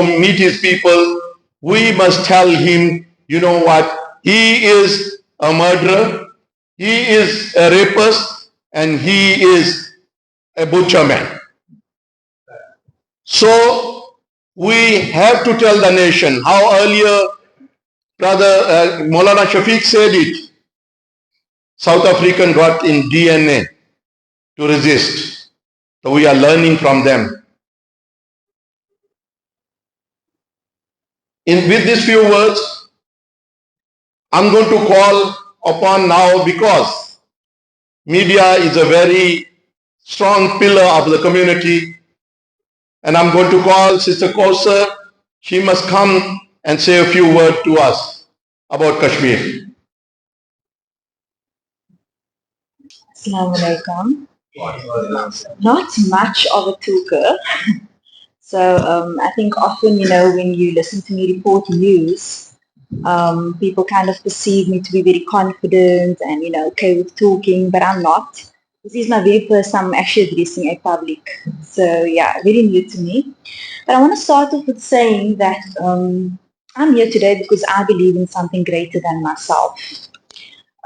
meet his people, we must tell him, you know what, he is a murderer, he is a rapist, and he is a butcher man. So we have to tell the nation how earlier Brother Maulana Shafiq said it. South African got in DNA to resist. So we are learning from them. With these few words, I'm going to call upon now, because media is a very strong pillar of the community, and I'm going to call Sister Kauser. She must come and say a few words to us about Kashmir. Assalamu alaikum. Not much of a talker. So I think often, when you listen to me report news, people kind of perceive me to be very confident and, okay with talking, but I'm not. This is my very first time actually addressing a public. So yeah, very new to me. But I want to start off with saying that I'm here today because I believe in something greater than myself.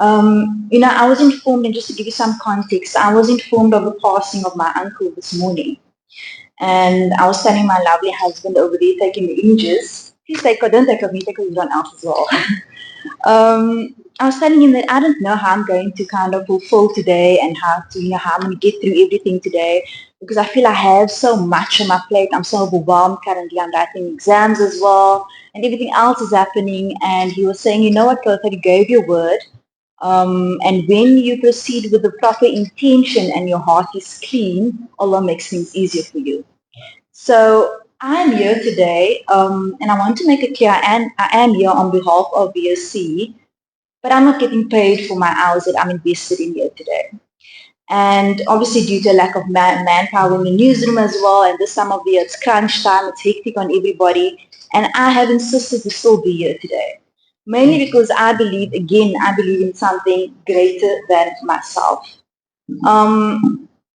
I was informed, and just to give you some context, I was informed of the passing of my uncle this morning. And I was telling my lovely husband over there taking the images. Please don't take of me, take of everyone else as well. I was telling him that I don't know how I'm going to kind of fulfill today and how I'm going to get through everything today, because I feel I have so much on my plate. I'm so overwhelmed currently. I'm writing exams as well, and everything else is happening. And he was saying, you know what, Kota, you gave your word. And when you proceed with the proper intention and your heart is clean, Allah makes things easier for you. So I'm here today, and I want to make it clear, and I am here on behalf of BSC, but I'm not getting paid for my hours that I'm invested in here today. And obviously due to a lack of manpower in the newsroom as well, and this time of the year, it's crunch time, it's hectic on everybody, and I have insisted to still be here today. Mainly because I believe in something greater than myself.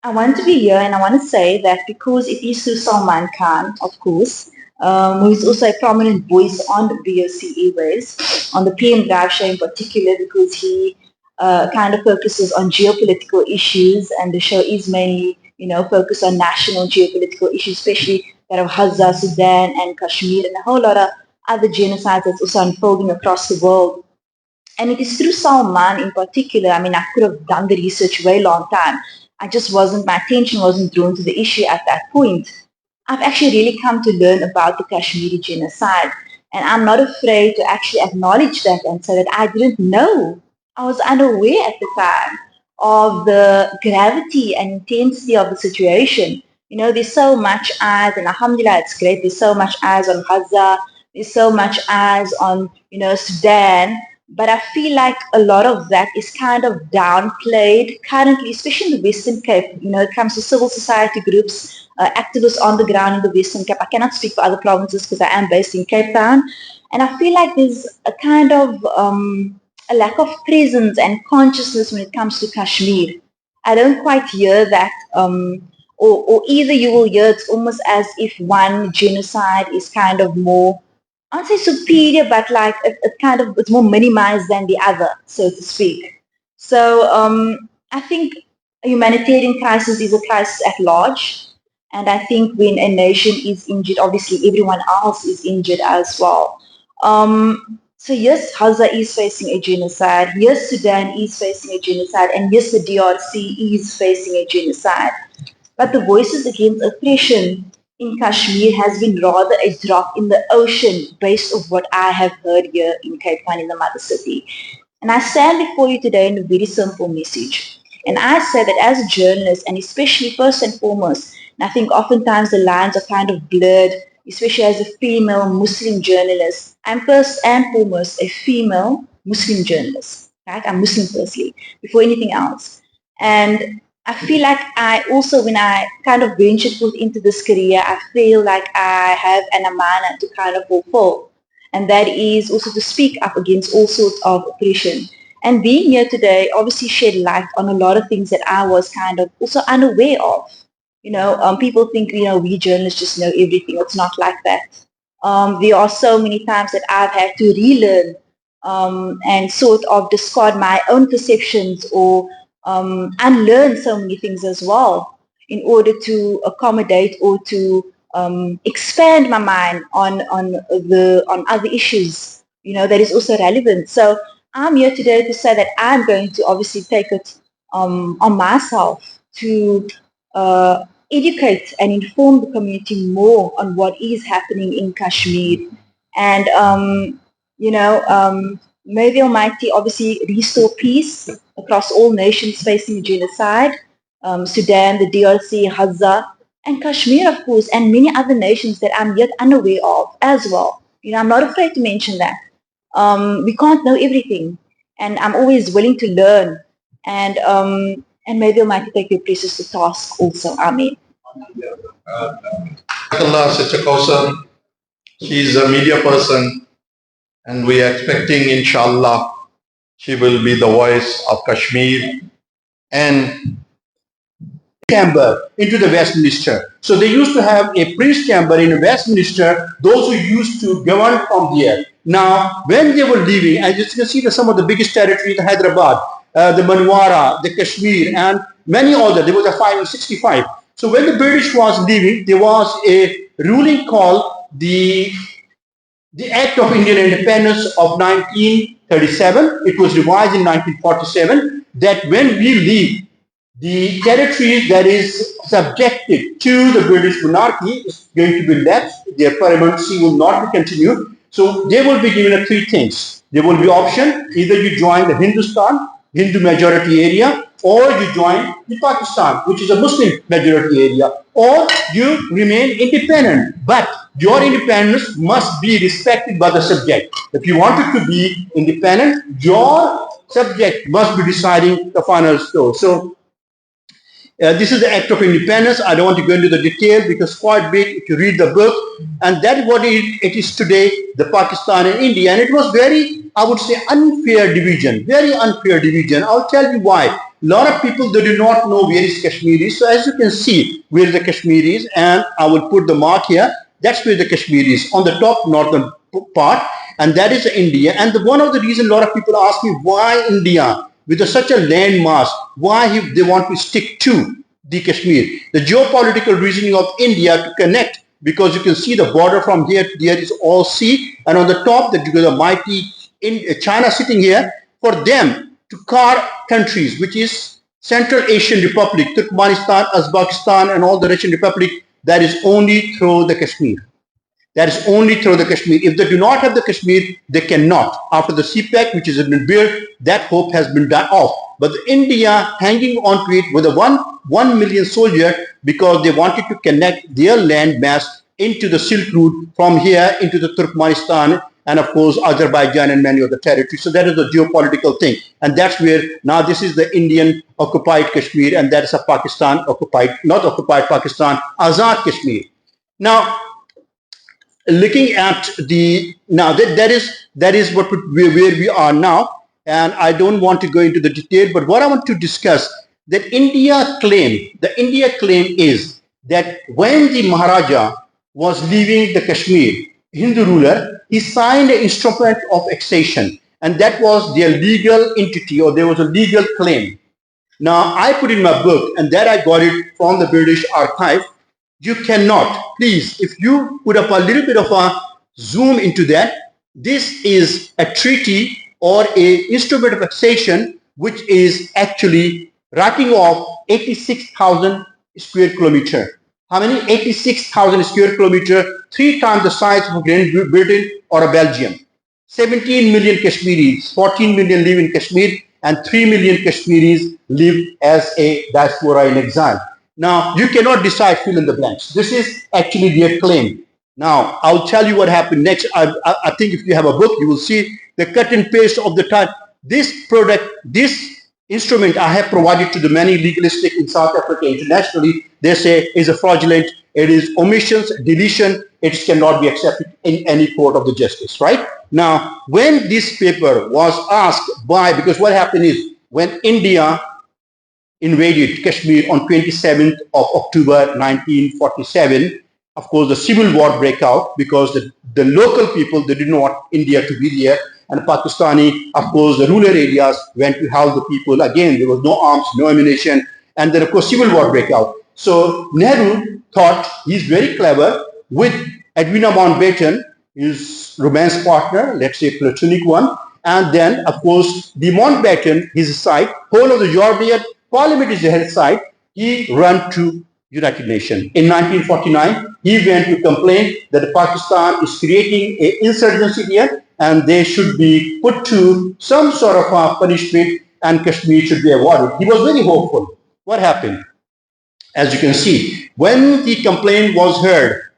I want to be here, and I want to say that because it is Sir Salman Khan, of course, who is also a prominent voice on the BOC Airways, on the PM Drive show in particular, because he kind of focuses on geopolitical issues, and the show is mainly, focused on national geopolitical issues, especially that of Gaza, Sudan, and Kashmir, and a whole lot of other genocides that's also unfolding across the world. And it is through Salman in particular. I mean, I could have done the research way long time. My attention wasn't drawn to the issue at that point. I've actually really come to learn about the Kashmiri genocide. And I'm not afraid to actually acknowledge that and say that I didn't know. I was unaware at the time of the gravity and intensity of the situation. There's so much eyes, and alhamdulillah, it's great. There's so much eyes on Gaza. There's so much eyes on, Sudan. But I feel like a lot of that is kind of downplayed currently, especially in the Western Cape. It comes to civil society groups, activists on the ground in the Western Cape. I cannot speak for other provinces because I am based in Cape Town. And I feel like there's a kind of a lack of presence and consciousness when it comes to Kashmir. I don't quite hear that, or either you will hear it's almost as if one genocide is kind of more, I won't say superior, but like it's more minimized than the other, so to speak. So I think a humanitarian crisis is a crisis at large. And I think when a nation is injured, obviously everyone else is injured as well. So yes, Gaza is facing a genocide. Yes, Sudan is facing a genocide. And yes, the DRC is facing a genocide. But the voices against oppression in Kashmir has been rather a drop in the ocean based on what I have heard here in Cape Town, in the mother city. And I stand before you today in a very simple message. And I say that as a journalist, and especially first and foremost, and I think oftentimes the lines are kind of blurred, especially as a female Muslim journalist. I'm first and foremost a female Muslim journalist. Right? I'm Muslim firstly, before anything else. And I feel like when I kind of ventured forth into this career, I feel like I have an amana to kind of fulfill. And that is also to speak up against all sorts of oppression. And being here today obviously shed light on a lot of things that I was kind of also unaware of. People think, we journalists just know everything. It's not like that. There are so many times that I've had to relearn and sort of discard my own perceptions or unlearn so many things as well in order to accommodate or to expand my mind on other issues, that is also relevant. So I'm here today to say that I'm going to obviously take it on myself to educate and inform the community more on what is happening in Kashmir. And, may the Almighty obviously restore peace across all nations facing genocide, Sudan, the DRC, Gaza, and Kashmir, of course, and many other nations that I'm yet unaware of as well. I'm not afraid to mention that. We can't know everything, and I'm always willing to learn. And maybe I might take your places to task also. Amen. Allah, such a Kausar. She's a media person, and we are expecting, inshallah, she will be the voice of Kashmir. And chamber into the Westminster. So they used to have a priest chamber in Westminster, those who used to govern from there. Now, when they were leaving, as you can see, some of the biggest territories, the Hyderabad, the Manwara, the Kashmir, and many other, there was a 565. So when the British was leaving, there was a ruling called the Act of Indian Independence of 1937. It was revised in 1947 that when we leave, the territory that is subjected to the British monarchy is going to be left. Their permanency will not be continued. So they will be given three things. There will be option, either you join the Hindustan, Hindu majority area, or you join the Pakistan, which is a Muslim majority area, or you remain independent. But your independence must be respected by the subject. If you wanted to be independent, your subject must be deciding the final score. So this is the Act of Independence. I don't want to go into the detail because quite big if you read the book. And that is what it is today, the Pakistan and India. And it was very, I would say, unfair division, very unfair division. I'll tell you why. A lot of people, they do not know where is Kashmir is. So as you can see, where the Kashmir is, and I will put the mark here, that's where the Kashmir is, on the top northern part. And that is India. And one of the reasons a lot of people ask me, why India? With such a landmass, why they want to stick to the Kashmir? The geopolitical reasoning of India to connect, because you can see the border from here to there is all sea, and on the top that you got a mighty China sitting here. For them to carve countries, which is Central Asian Republic, Turkmenistan, Uzbekistan, and all the Russian Republic, that is only through the Kashmir. That is only through the Kashmir. If they do not have the Kashmir, they cannot. After the CPEC, which has been built, that hope has been done off. But India hanging on to it with a 1 million soldier because they wanted to connect their land mass into the Silk Route from here into the Turkmenistan and of course Azerbaijan and many other territories. So that is the geopolitical thing. And that's where now this is the Indian occupied Kashmir and that is a Pakistan occupied, not occupied Pakistan, Azad Kashmir. Now, looking at the now that is what where we are now, and I don't want to go into the detail, but what I want to discuss that the India claim is that when the Maharaja was leaving the Kashmir, Hindu ruler, he signed an instrument of annexation, and that was their legal entity, or there was a legal claim. Now I put in my book, and that I got it from the British archive. You cannot, please, if you put up a little bit of a zoom into that, this is a treaty or a instrument of annexation which is actually writing off 86,000 square kilometer. How many? 86,000 square kilometer, 3 times the size of Great Britain or a Belgium. 17 million Kashmiris, 14 million live in Kashmir, and 3 million Kashmiris live as a diaspora in exile. Now, you cannot decide fill in the blanks. This is actually their claim. Now, I'll tell you what happened next. I think if you have a book, you will see the cut and paste of the time. This product, this instrument I have provided to the many legalistic in South Africa internationally, they say is a fraudulent, it is omissions, deletion, it cannot be accepted in any court of the justice, right? Now, when this paper was asked by, because what happened is, when India invaded Kashmir on 27th of October 1947, of course, the civil war break out because the local people, they didn't want India to be there. And Pakistani, of course, the rural areas went to help the people. Again, there was no arms, no ammunition. And then, of course, civil war break out. So Nehru thought he's very clever with Edwina Mountbatten, his romance partner, let's say platonic one. And then, of course, the Mountbatten, his side, whole of the European Parliament is his side. He ran to United Nations. In 1949, he went to complain that Pakistan is creating an insurgency here and they should be put to some sort of punishment and Kashmir should be awarded. He was very hopeful. What happened? As you can see, when the complaint was heard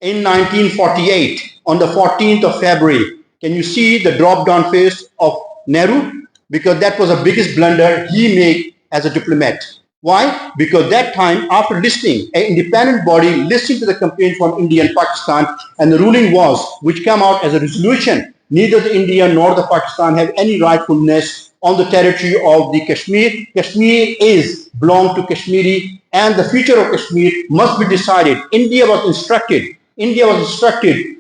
in 1948, on the 14th of February, can you see the drop-down face of Nehru? Because that was the biggest blunder he made as a diplomat. Why? Because that time, after listening, an independent body listened to the complaint from India and Pakistan, and the ruling was, which came out as a resolution, neither the India nor the Pakistan have any rightfulness on the territory of the Kashmir. Kashmir is belong to Kashmiri, and the future of Kashmir must be decided. India was instructed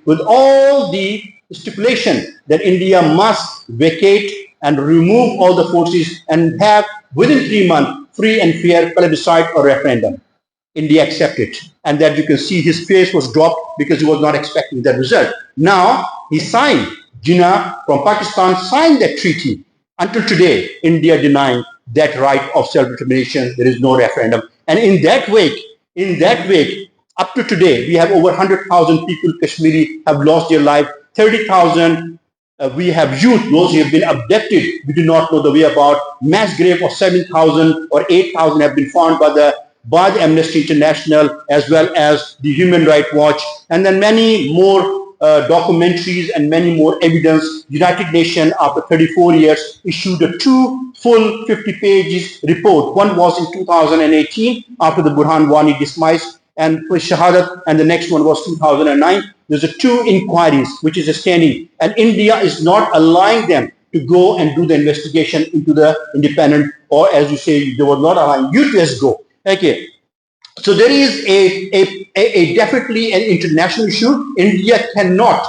with all the stipulation that India must vacate and remove all the forces and have within 3 months free and fair plebiscite or referendum. India accepted. And that you can see his face was dropped because he was not expecting that result. Now he signed, Jinnah from Pakistan signed that treaty. Until today, India denying that right of self-determination. There is no referendum. And in that wake, up to today, we have over 100,000 people, Kashmiri, have lost their life. 30,000 we have youth, those who have been abducted, we do not know the way about. Mass grave of 7,000 or 8,000 have been found by the Amnesty International as well as the Human Rights Watch, and then many more documentaries and many more evidence. United Nations, after 34 years, issued a 2 full 50 pages report. One was in 2018 after the Burhan Wani dismissed and for Shahadat, and the next one was 2009. There's a 2 inquiries which is standing, and India is not allowing them to go and do the investigation into the independent, or as you say, they were not allowing you to just go. Okay. So there is a definitely an international issue. India cannot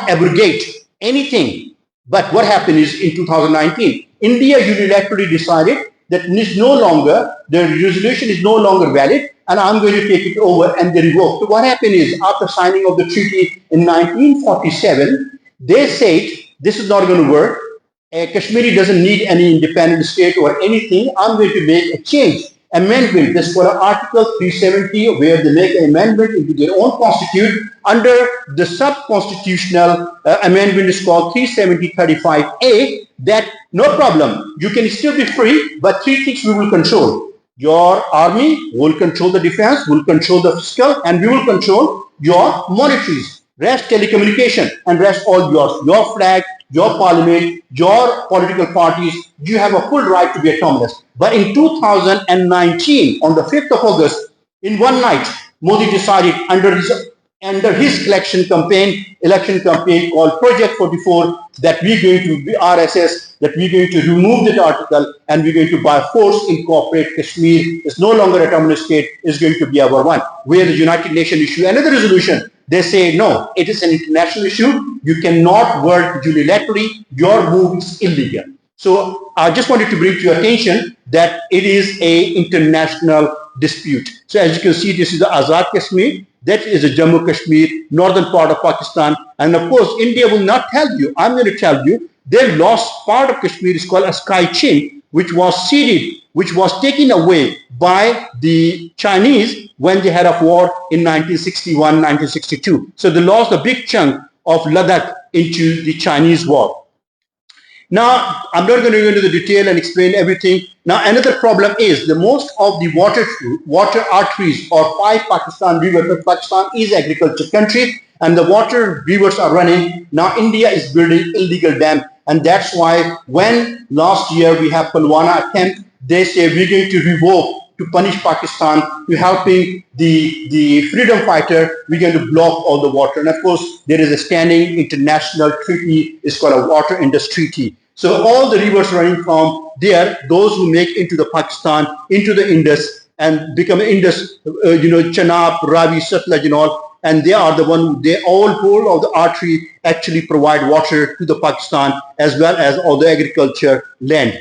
abrogate anything. But what happened is in 2019, India unilaterally decided that the resolution is no longer valid, and I'm going to take it over, and they revoked. So what happened is, after signing of the treaty in 1947, they said, this is not going to work. Kashmiri doesn't need any independent state or anything. I'm going to make a change. Amendment, that's called Article 370, where they make an amendment into their own constitution. Under the sub-constitutional amendment is called 370-35A, that no problem, you can still be free, but 3 things we will control. Your army will control the defense, will control the fiscal, and we will control your monetaries. Rest telecommunication, and rest all yours. Your flag, your parliament, your political parties, you have a full right to be autonomous. But in 2019, on the 5th of August, in one night, Modi decided under his election campaign called Project 44, that we're going to be RSS, that we're going to remove that article and we're going to by force incorporate Kashmir. It's no longer a autonomous state, it's going to be our one. Where the United Nations issue another resolution. They say, no, it is an international issue. You cannot work unilaterally. Your move is illegal. So I just wanted to bring to your attention that it is a international dispute. So as you can see, this is the Azad Kashmir. That is the Jammu Kashmir, northern part of Pakistan. And of course, India will not tell you. I'm going to tell you, they lost part of Kashmir. Is called a Sky Chin, which was ceded, which was taken away by the Chinese when they had a war in 1961, 1962. So they lost a big chunk of Ladakh into the Chinese war. Now, I'm not going to go into the detail and explain everything. Now, another problem is the most of the water arteries or 5 Pakistan rivers. Pakistan is an agriculture country, and the water rivers are running. Now, India is building illegal dam, and that's why when last year we have Pulwama attempt, they say we're going to revoke to punish Pakistan, to helping the freedom fighter, we're going to block all the water. And of course, there is a standing international treaty, it's called a Water Indus Treaty. So all the rivers running from there, those who make into the Pakistan, into the Indus, and become Indus, Chenab, Ravi, Satluj and all. And they are the one, they all whole of the artery actually provide water to the Pakistan as well as all the agriculture land.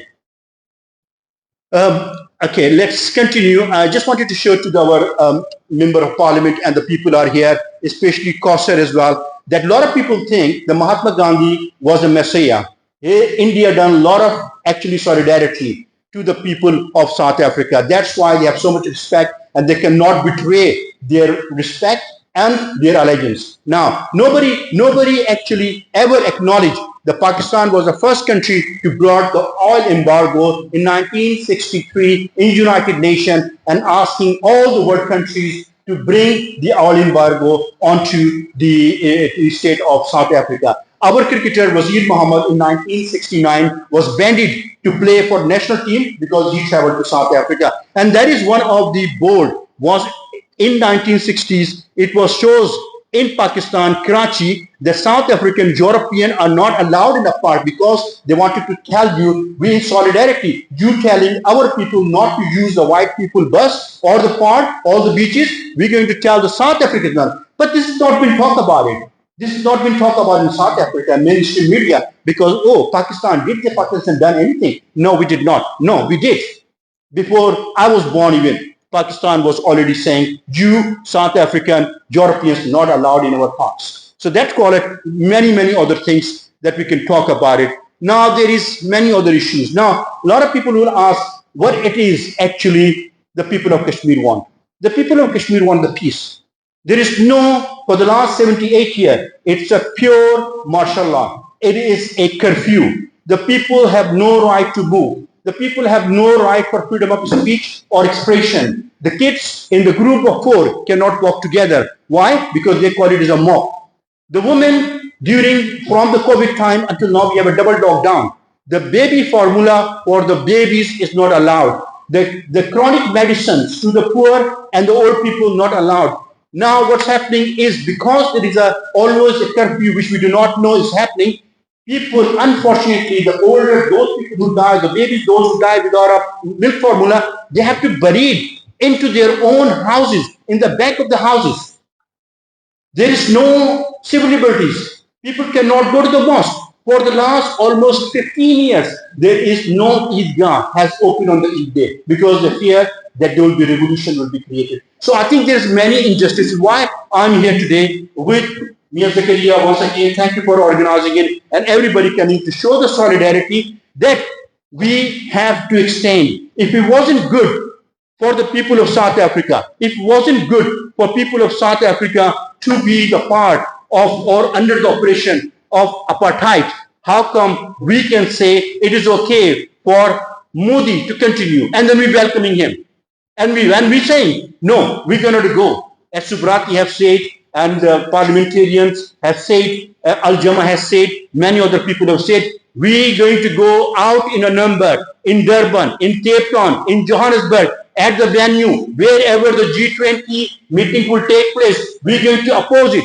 Okay, let's continue. I just wanted to show to our member of parliament and the people are here, especially Kausar as well, that a lot of people think the Mahatma Gandhi was a messiah. India done a lot of actually solidarity to the people of South Africa. That's why they have so much respect and they cannot betray their respect and their allegiance. Now, nobody actually ever acknowledged that Pakistan was the first country to brought the oil embargo in 1963 in United Nations and asking all the world countries to bring the oil embargo onto the state of South Africa. Our cricketer Wazir Muhammad in 1969 was banned to play for national team because he traveled to South Africa. And that is one of the board was in 1960s, it was shows in Pakistan, Karachi, the South African European are not allowed in the park because they wanted to tell you, we in solidarity, you telling our people not to use the white people bus or the park or the beaches, we're going to tell the South Africans none. But this has not been talked about it. This has not been talked about in South Africa, mainstream media, because, oh, Pakistan, did the Pakistan done anything? No, we did not. No, we did. Before I was born even, Pakistan was already saying, you South African Europeans not allowed in our parks. So that call it many other things that we can talk about it. Now there is many other issues. Now a lot of people will ask what it is actually the people of Kashmir want. The people of Kashmir want the peace. There is no, for the last 78 years, it's a pure martial law. It is a curfew. The people have no right to move. The people have no right for freedom of speech or expression. The kids in the group of 4 cannot walk together. Why? Because they call it as a mob. The women from the COVID time until now, we have a double lockdown. The baby formula for the babies is not allowed. The chronic medicines to the poor and the old people not allowed. Now what's happening is because there is always a curfew which we do not know is happening, people, unfortunately, the older, those people who die, the babies, those who die without a milk formula, they have to bury it into their own houses, in the back of the houses. There is no civil liberties. People cannot go to the mosque. For the last almost 15 years, there is no Eidgah has opened on the Eid day because they fear that there will be revolution will be created. So I think there's many injustices. Why I'm here today with Mia Zakaria, once again, thank you for organizing it, and everybody coming to show the solidarity that we have to extend. If it wasn't good for the people of South Africa, if it wasn't good for people of South Africa to be the part of or under the operation of apartheid, how come we can say it is okay for Modi to continue and then we welcoming him? And we saying, no, we're going to go. As Subrati have said, and parliamentarians have said, Al-Jama has said, many other people have said, we're going to go out in a number in Durban, in Cape Town, in Johannesburg, at the venue, wherever the G20 meeting will take place. We're going to oppose it.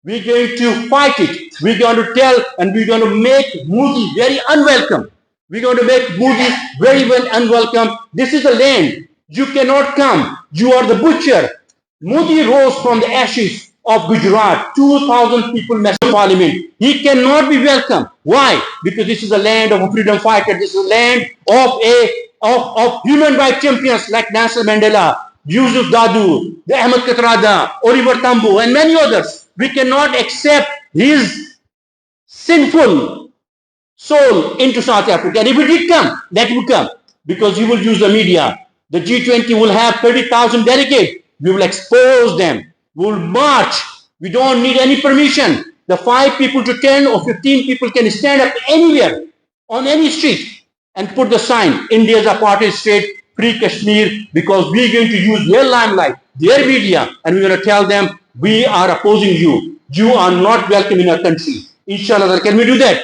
We're going to fight it. We're going to tell and we're going to make Modi very unwelcome. We're going to make Modi very unwelcome. This is a land. You cannot come. You are the butcher. Modi rose from the ashes of Gujarat, 2,000 people met in parliament. He cannot be welcome. Why? Because this is a land of a freedom fighter. This is a land of human rights champions like Nelson Mandela, Yusuf Dadu, the Ahmed Katrada, Oliver Tambo, and many others. We cannot accept his sinful soul into South Africa. And if it did come, that will come because he will use the media. The G20 will have 30,000 delegates. We will expose them. We will march. We don't need any permission. The 5 people to 10 or 15 people can stand up anywhere, on any street, and put the sign, India is a apartheid state, free Kashmir, because we're going to use their limelight, their media, and we're going to tell them, we are opposing you. You are not welcome in our country. Inshallah, can we do that?